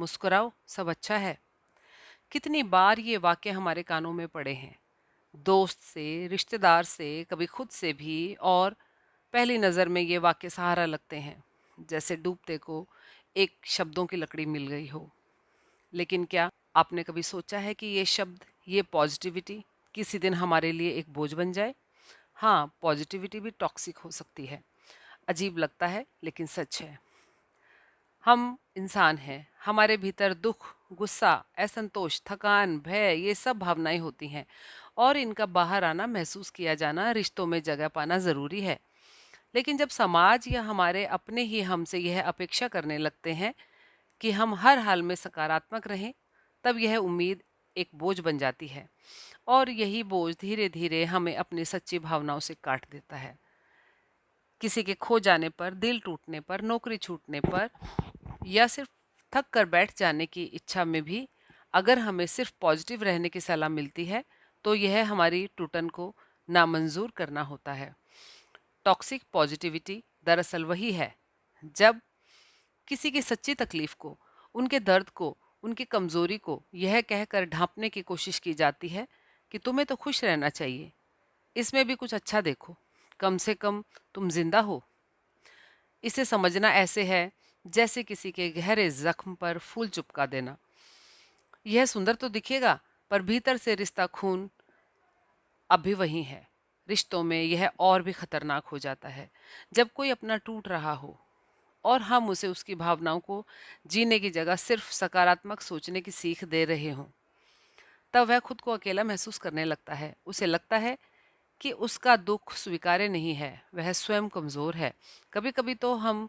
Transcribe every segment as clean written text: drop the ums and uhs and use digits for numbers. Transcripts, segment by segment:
मुस्कुराओ, सब अच्छा है। कितनी बार ये वाक्य हमारे कानों में पड़े हैं, दोस्त से, रिश्तेदार से, कभी खुद से भी। और पहली नज़र में ये वाक्य सहारा लगते हैं, जैसे डूबते को एक शब्दों की लकड़ी मिल गई हो। लेकिन क्या आपने कभी सोचा है कि ये शब्द, ये पॉजिटिविटी किसी दिन हमारे लिए एक बोझ बन जाए? हाँ, पॉजिटिविटी भी टॉक्सिक हो सकती है। अजीब लगता है लेकिन सच है। हम इंसान हैं, हमारे भीतर दुख, गुस्सा, असंतोष, थकान, भय, ये सब भावनाएं होती हैं और इनका बाहर आना, महसूस किया जाना, रिश्तों में जगह पाना ज़रूरी है। लेकिन जब समाज या हमारे अपने ही हमसे यह अपेक्षा करने लगते हैं कि हम हर हाल में सकारात्मक रहें, तब यह उम्मीद एक बोझ बन जाती है और यही बोझ धीरे धीरे हमें अपनी सच्ची भावनाओं से काट देता है। किसी के खो जाने पर, दिल टूटने पर, नौकरी छूटने पर या सिर्फ थक कर बैठ जाने की इच्छा में भी अगर हमें सिर्फ पॉजिटिव रहने की सलाह मिलती है, तो यह हमारी टूटन को नामंजूर करना होता है। टॉक्सिक पॉजिटिविटी दरअसल वही है जब किसी की सच्ची तकलीफ को, उनके दर्द को, उनकी कमजोरी को यह कहकर ढांपने की कोशिश की जाती है कि तुम्हें तो खुश रहना चाहिए, इसमें भी कुछ अच्छा देखो, कम से कम तुम जिंदा हो। इसे समझना ऐसे है जैसे किसी के गहरे जख्म पर फूल चिपका देना। यह सुंदर तो दिखेगा, पर भीतर से रिश्ता खून अभी वही है। रिश्तों में यह और भी खतरनाक हो जाता है जब कोई अपना टूट रहा हो और हम उसे उसकी भावनाओं को जीने की जगह सिर्फ सकारात्मक सोचने की सीख दे रहे हों। तब वह खुद को अकेला महसूस करने लगता है। उसे लगता है कि उसका दुख स्वीकार्य नहीं है, वह स्वयं कमज़ोर है। कभी कभी तो हम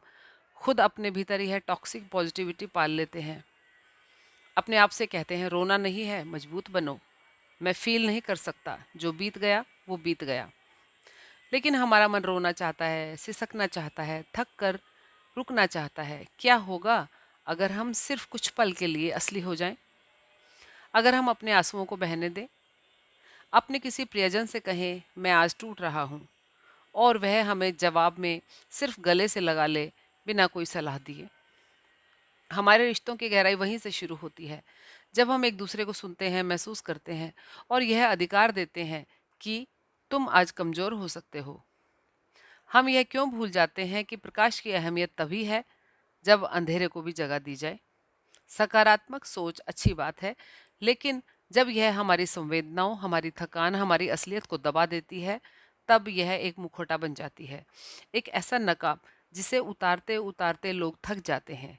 खुद अपने भीतर यह टॉक्सिक पॉजिटिविटी पाल लेते हैं। अपने आप से कहते हैं, रोना नहीं है, मजबूत बनो, मैं फील नहीं कर सकता, जो बीत गया वो बीत गया। लेकिन हमारा मन रोना चाहता है, सिसकना चाहता है, थक कर रुकना चाहता है। क्या होगा अगर हम सिर्फ कुछ पल के लिए असली हो जाएं? अगर हम अपने आंसुओं को बहने दें, अपने किसी प्रियजन से कहें मैं आज टूट रहा हूँ, और वह हमें जवाब में सिर्फ गले से लगा ले, बिना कोई सलाह दिए। हमारे रिश्तों की गहराई वहीं से शुरू होती है, जब हम एक दूसरे को सुनते हैं, महसूस करते हैं और यह अधिकार देते हैं कि तुम आज कमज़ोर हो सकते हो। हम यह क्यों भूल जाते हैं कि प्रकाश की अहमियत तभी है जब अंधेरे को भी जगह दी जाए। सकारात्मक सोच अच्छी बात है, लेकिन जब यह हमारी संवेदनाओं, हमारी थकान, हमारी असलियत को दबा देती है, तब यह एक मुखौटा बन जाती है, एक ऐसा नकाब जिसे उतारते उतारते लोग थक जाते हैं।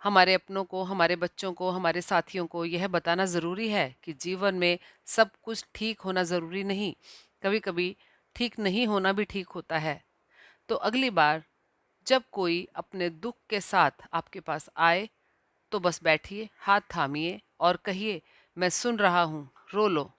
हमारे अपनों को, हमारे बच्चों को, हमारे साथियों को यह बताना ज़रूरी है कि जीवन में सब कुछ ठीक होना ज़रूरी नहीं, कभी कभी ठीक नहीं होना भी ठीक होता है। तो अगली बार जब कोई अपने दुख के साथ आपके पास आए, तो बस बैठिए, हाथ थामिए और कहिए, मैं सुन रहा हूँ, रो लो,